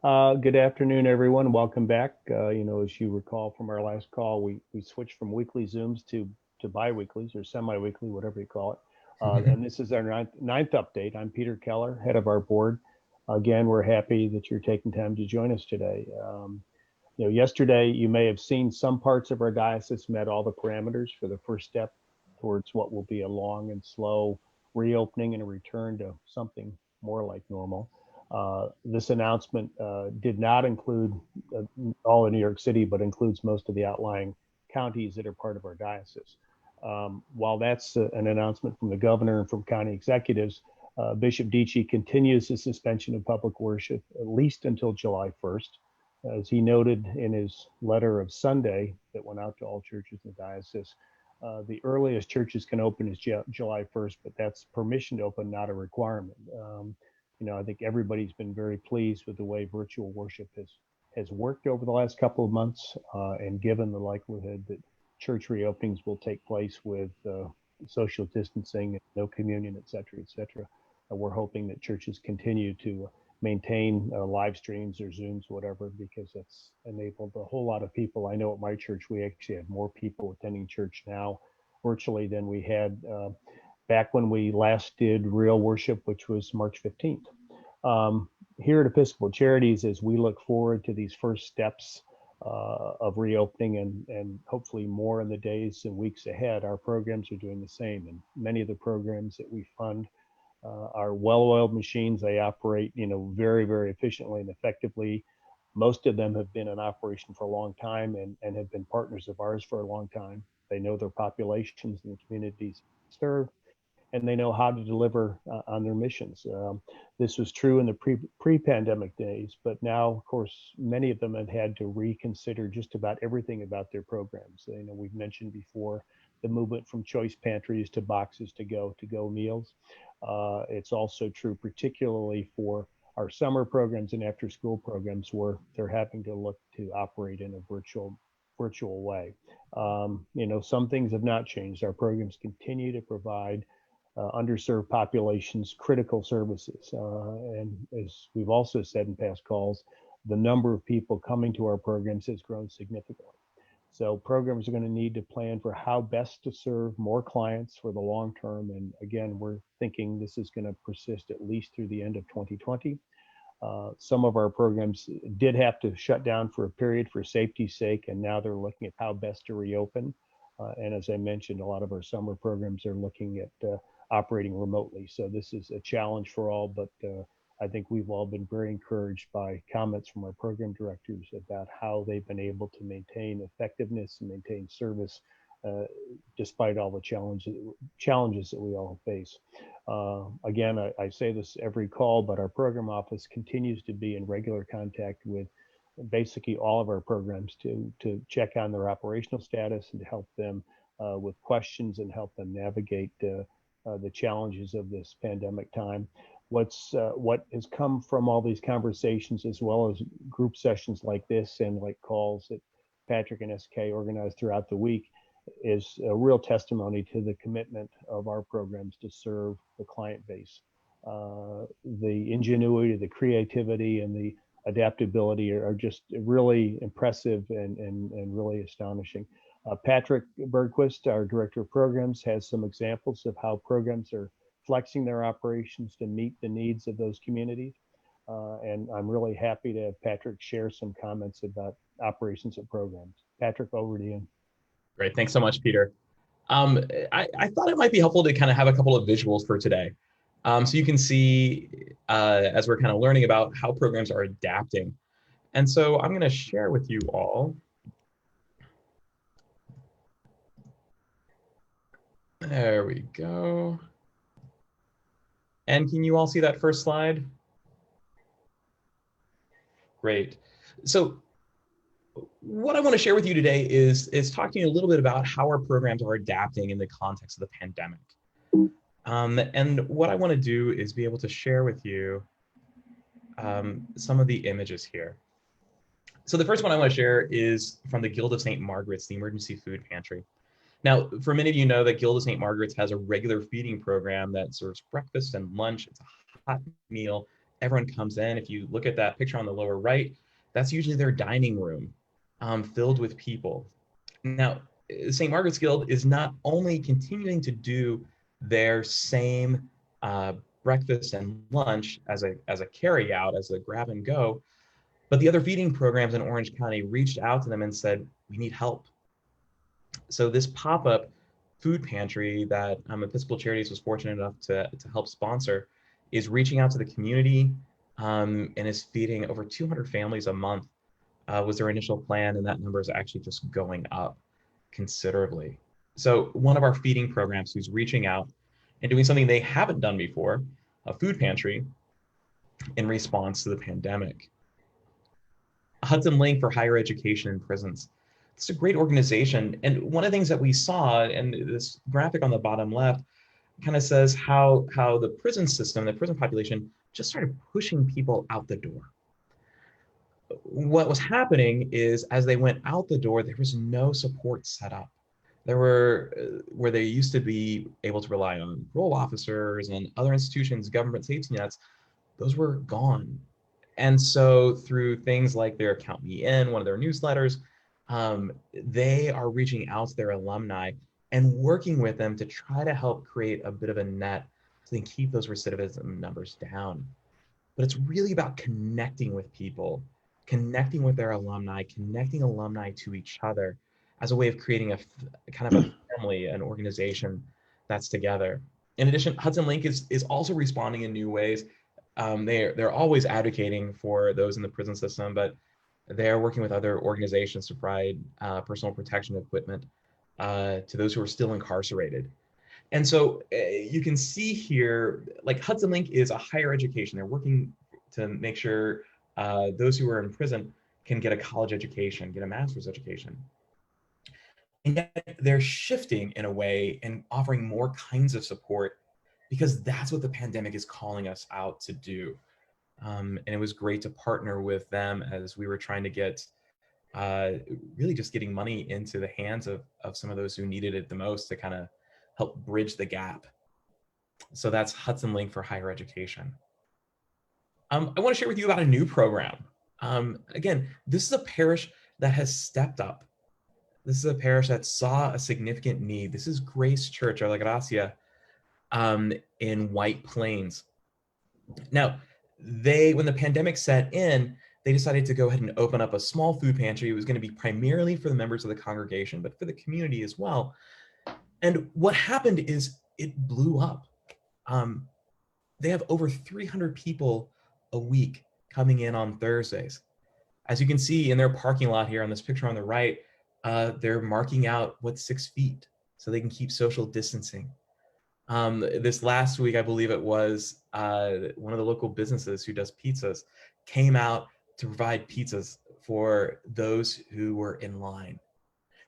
Good afternoon, everyone. Welcome back. As you recall from our last call, we switched from weekly Zooms to bi-weeklies or semi-weekly, whatever you call it. And this is our ninth update. I'm Peter Keller, head of our board. Again, we're happy that you're taking time to join us today. Yesterday you may have seen some parts of our diocese met all the parameters for the first step towards what will be a long and slow reopening and a return to something more like normal. This announcement did not include all of New York City, but includes most of the outlying counties that are part of our diocese. While that's an announcement from the governor and from county executives, Bishop Dici continues the suspension of public worship at least until July 1st. As he noted in his letter of Sunday that went out to all churches in the diocese, the earliest churches can open is July 1st, but that's permission to open, not a requirement. I think everybody's been very pleased with the way virtual worship has worked over the last couple of months, and given the likelihood that church reopenings will take place with social distancing, no communion, et cetera, we're hoping that churches continue to maintain live streams or Zooms, whatever, because that's enabled a whole lot of people. I know at my church, we actually have more people attending church now virtually than we had back when we last did real worship, which was March 15th. Here at Episcopal Charities, as we look forward to these first steps of reopening and hopefully more in the days and weeks ahead, our programs are doing the same. And many of the programs that we fund are well-oiled machines. They operate, very, very efficiently and effectively. Most of them have been in operation for a long time and have been partners of ours for a long time. They know their populations and the communities they serve, and they know how to deliver on their missions. This was true in the pre-pandemic days, but now, of course, many of them have had to reconsider just about everything about their programs. We've mentioned before the movement from choice pantries to boxes to go meals. It's also true, particularly for our summer programs and after school programs, where they're having to look to operate in a virtual way. Some things have not changed. Our programs continue to provide underserved populations critical services. And as we've also said in past calls, the number of people coming to our programs has grown significantly. So programs are going to need to plan for how best to serve more clients for the long term. And again, we're thinking this is going to persist at least through the end of 2020. Some of our programs did have to shut down for a period for safety's sake, and now they're looking at how best to reopen. And as I mentioned, a lot of our summer programs are looking at operating remotely. So this is a challenge for all, but I think we've all been very encouraged by comments from our program directors about how they've been able to maintain effectiveness and maintain service uh, despite all the challenges that we all face. Again, I say this every call, but our program office continues to be in regular contact with basically all of our programs to check on their operational status and to help them with questions and help them navigate the challenges of this pandemic time. What has come from all these conversations, as well as group sessions like this and like calls that Patrick and SK organized throughout the week, is a real testimony to the commitment of our programs to serve the client base. The ingenuity, the creativity, and the adaptability are just really impressive and really astonishing. Patrick Bergquist, our director of programs, has some examples of how programs are flexing their operations to meet the needs of those communities. And I'm really happy to have Patrick share some comments about operations and programs. Patrick, over to you. Great. Thanks so much, Peter. I thought it might be helpful to kind of have a couple of visuals for today. So you can see as we're kind of learning about how programs are adapting. And so I'm going to share with you all. There we go. And can you all see that first slide? Great. So what I want to share with you today is talking a little bit about how our programs are adapting in the context of the pandemic. And what I want to do is be able to share with you some of the images here. So the first one I want to share is from the Guild of St. Margaret's, the Emergency Food Pantry. Now, for many of you know that Guild of St. Margaret's has a regular feeding program that serves breakfast and lunch. It's a hot meal everyone comes in. If you look at that picture on the lower right, that's usually their dining room, filled with people. Now, St. Margaret's Guild is not only continuing to do their same breakfast and lunch as a carry out, as a grab and go, but the other feeding programs in Orange County reached out to them and said, we need help. So this pop-up food pantry that Episcopal Charities was fortunate enough to help sponsor is reaching out to the community, and is feeding over 200 families a month, was their initial plan, and that number is actually just going up considerably. So one of our feeding programs who's reaching out and doing something they haven't done before, a food pantry, in response to the pandemic. Hudson Link for Higher Education in Prisons. It's a great organization. And one of the things that we saw, and this graphic on the bottom left kind of says how the prison system, the prison population, just started pushing people out the door. What was happening is as they went out the door, there was no support set up. There were, where they used to be able to rely on parole officers and other institutions, government safety nets, those were gone. And so through things like their Count Me In, one of their newsletters, they are reaching out to their alumni and working with them to try to help create a bit of a net so they can keep those recidivism numbers down. But it's really about connecting with people, connecting with their alumni, connecting alumni to each other as a way of creating a kind of a family, an organization that's together. In addition, Hudson Link is also responding in new ways. They're always advocating for those in the prison system, but they're working with other organizations to provide personal protection equipment to those who are still incarcerated. And so you can see here, like Hudson Link is a higher education. They're working to make sure those who are in prison can get a college education, get a master's education. And yet they're shifting in a way and offering more kinds of support because that's what the pandemic is calling us out to do. And it was great to partner with them as we were trying to get uh, really just getting money into the hands of some of those who needed it the most to kind of help bridge the gap. So that's Hudson Link for Higher Education. I want to share with you about a new program. Again, this is a parish that has stepped up. This is a parish that saw a significant need. This is Grace Church, or La Gracia, in White Plains. Now, when the pandemic set in, they decided to go ahead and open up a small food pantry. It was going to be primarily for the members of the congregation, but for the community as well. And what happened is it blew up. They have over 300 people a week coming in on Thursdays. As you can see in their parking lot here on this picture on the right, they're marking out what's 6 feet so they can keep social distancing. This last week, I believe it was, one of the local businesses who does pizzas came out to provide pizzas for those who were in line.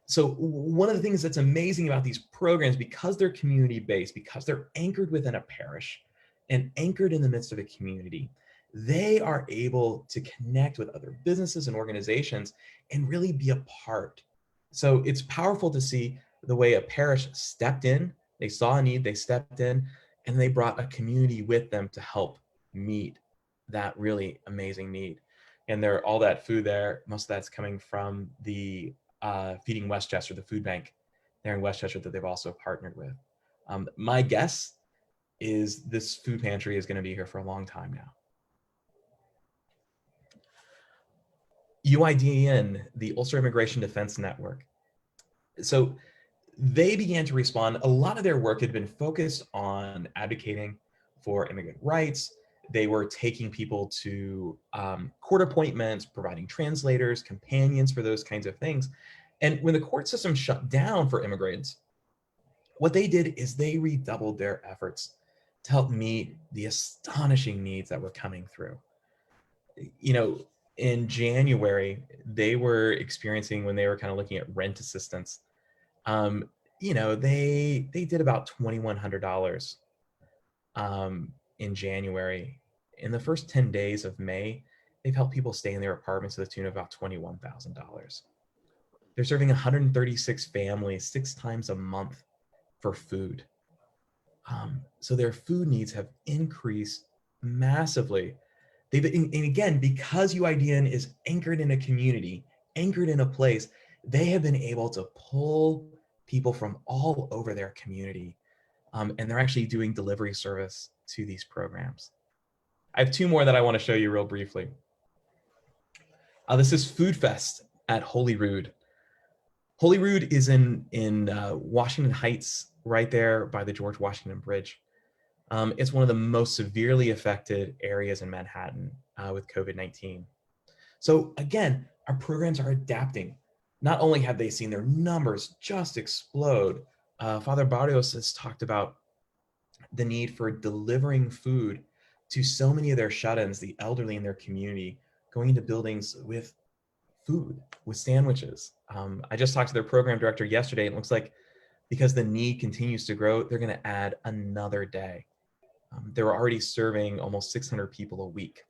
So one of the things that's amazing about these programs, because they're community-based, because they're anchored within a parish and anchored in the midst of a community, they are able to connect with other businesses and organizations and really be a part. So it's powerful to see the way a parish stepped in, they saw a need, they stepped in, and they brought a community with them to help meet that really amazing need. And all that food there, most of that's coming from the Feeding Westchester, the food bank there in Westchester that they've also partnered with. My guess is this food pantry is going to be here for a long time now. UIDN, the Ulster Immigration Defense Network. So they began to respond. A lot of their work had been focused on advocating for immigrant rights. They were taking people to court appointments, providing translators, companions for those kinds of things. And when the court system shut down for immigrants, what they did is they redoubled their efforts to help meet the astonishing needs that were coming through. You know, in January, they were experiencing, when they were kind of looking at rent assistance, you know, they did about $2,100 in January. In the first 10 days of May, they've helped people stay in their apartments to the tune of about $21,000. They're serving 136 families 6 times a month for food. So their food needs have increased massively. And again, because UIDN is anchored in a community, anchored in a place, they have been able to pull people from all over their community, and they're actually doing delivery service to these programs. I have two more that I want to show you real briefly. This is Food Fest at Holyrood. Holyrood is in Washington Heights, right there by the George Washington Bridge. It's one of the most severely affected areas in Manhattan with COVID-19. So again, our programs are adapting. Not only have they seen their numbers just explode, Father Barrios has talked about the need for delivering food to so many of their shut-ins, the elderly in their community, going into buildings with food, with sandwiches. I just talked to their program director yesterday. It looks like because the need continues to grow, they're going to add another day. They're already serving almost 600 people a week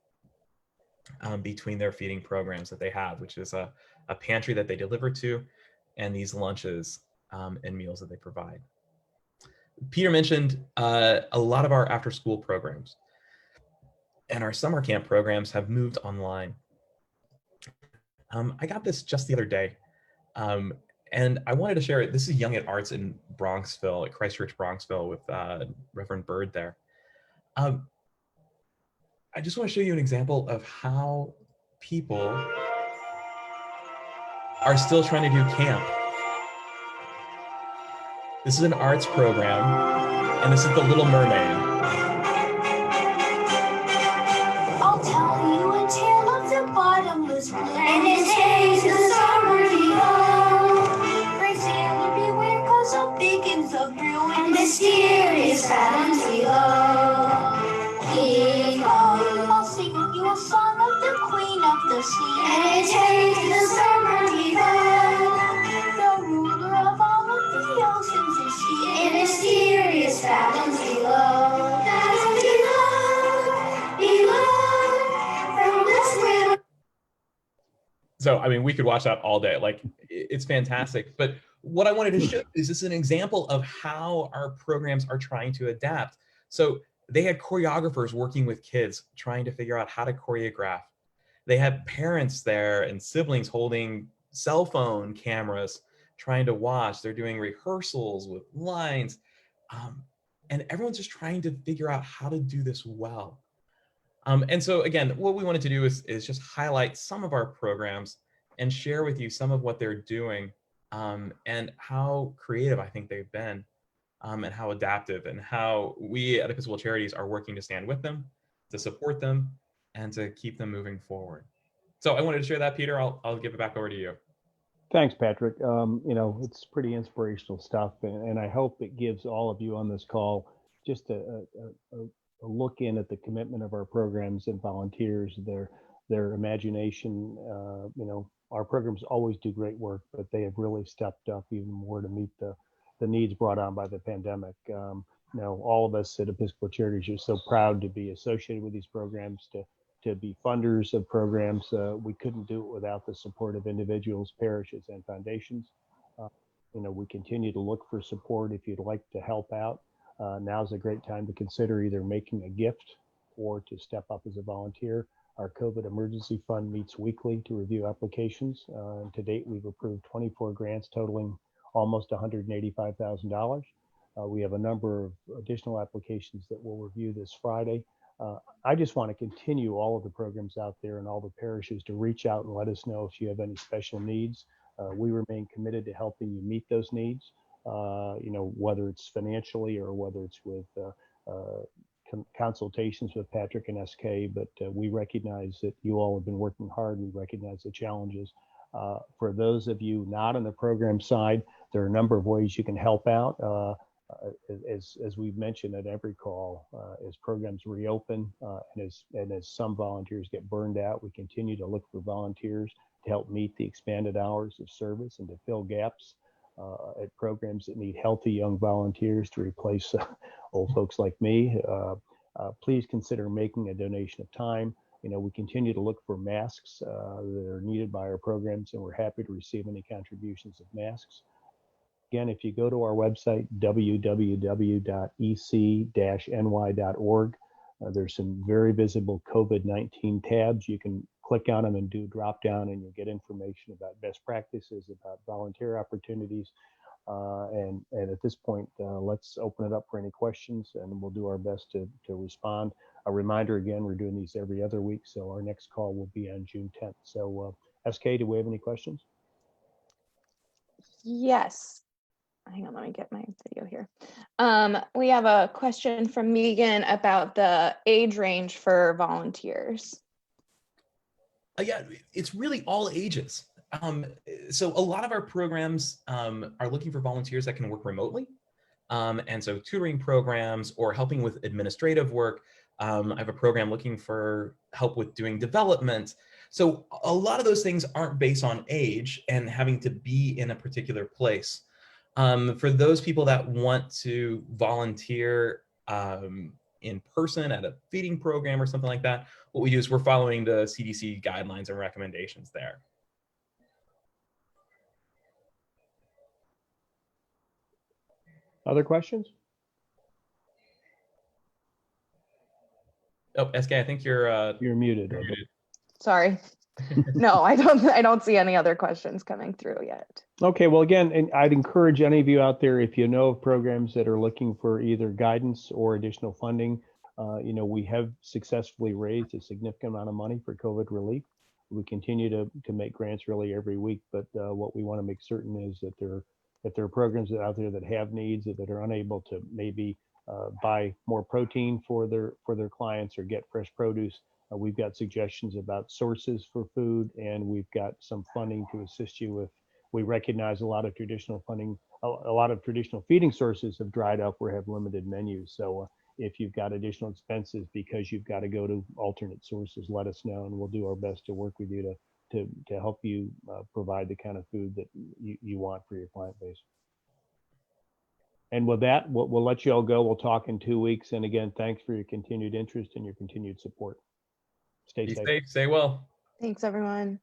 between their feeding programs that they have, which is a pantry that they deliver to, and these lunches and meals that they provide. Peter mentioned a lot of our after-school programs and our summer camp programs have moved online. I got this just the other day, and I wanted to share it. This is Young at Arts in Bronxville, at Christchurch, Bronxville, with Reverend Bird there. I just want to show you an example of how people are still trying to do camp. This is an arts program, and this is The Little Mermaid. I'll tell you a tale of the bottomless blue, and it takes the summer below. Brave sailor beware, cause a begins of brew, and mysterious fathoms below. King I'll sing you a song of the queen of the sea, and it takes the summer below. The ruler of all of the oceans is she, in mysterious fathoms below. Fathoms below. So, I mean, we could watch that all day. Like, it's fantastic. But what I wanted to show is this an example of how our programs are trying to adapt. So they had choreographers working with kids, trying to figure out how to choreograph. They had parents there and siblings holding cell phone cameras, trying to watch. They're doing rehearsals with lines. And everyone's just trying to figure out how to do this well. And so again, what we wanted to do is just highlight some of our programs and share with you some of what they're doing, and how creative I think they've been, and how adaptive, and how we at Episcopal Charities are working to stand with them, to support them, and to keep them moving forward. So I wanted to share that, Peter. I'll give it back over to you. Thanks, Patrick. It's pretty inspirational stuff, and I hope it gives all of you on this call just a look in at the commitment of our programs and volunteers, their imagination. Our programs always do great work, but they have really stepped up even more to meet the needs brought on by the pandemic. All of us at Episcopal Charities are so proud to be associated with these programs, to be funders of programs. We couldn't do it without the support of individuals, parishes, and foundations. We continue to look for support. If you'd like to help out, now's a great time to consider either making a gift or to step up as a volunteer. Our COVID Emergency Fund meets weekly to review applications. And to date, we've approved 24 grants totaling almost $185,000. We have a number of additional applications that we'll review this Friday. I just want to continue all of the programs out there and all the parishes to reach out and let us know if you have any special needs. We remain committed to helping you meet those needs, whether it's financially or whether it's with consultations with Patrick and SK, but we recognize that you all have been working hard. We recognize the challenges. For those of you not on the program side, there are a number of ways you can help out. As we've mentioned at every call, as programs reopen and as some volunteers get burned out, we continue to look for volunteers to help meet the expanded hours of service and to fill gaps at programs that need healthy young volunteers to replace old folks like me. Please consider making a donation of time. We continue to look for masks that are needed by our programs, and we're happy to receive any contributions of masks. Again, if you go to our website, www.ec-ny.org, There's some very visible COVID-19 tabs. You can click on them and do drop down, and you'll get information about best practices, about volunteer opportunities. And at this point, let's open it up for any questions, and we'll do our best to respond. A reminder again, we're doing these every other week, so our next call will be on June 10th. So SK, do we have any questions? Yes. Hang on, let me get my video here. We have a question from Megan about the age range for volunteers. Yeah, it's really all ages. So a lot of our programs are looking for volunteers that can work remotely. And so tutoring programs or helping with administrative work. I have a program looking for help with doing development. So a lot of those things aren't based on age and having to be in a particular place. For those people that want to volunteer in person at a feeding program or something like that, what we do is we're following the CDC guidelines and recommendations there. Other questions? Oh, SK, I think you're muted. Sorry. No, I don't see any other questions coming through yet. Okay, well, again, and I'd encourage any of you out there, if you know of programs that are looking for either guidance or additional funding, we have successfully raised a significant amount of money for COVID relief. We continue to make grants really every week, but what we want to make certain is that there are programs out there that have needs, that are unable to maybe buy more protein for their clients or get fresh produce. We've got suggestions about sources for food, and we've got some funding to assist you with. We recognize a lot of traditional funding, a lot of traditional feeding sources have dried up or have limited menus. So if you've got additional expenses because you've got to go to alternate sources, let us know, and we'll do our best to work with you to help you provide the kind of food that you want for your client base. And with that, we'll let you all go. We'll talk in 2 weeks. And again, thanks for your continued interest and your continued support. Stay safe. Stay well. Thanks, everyone.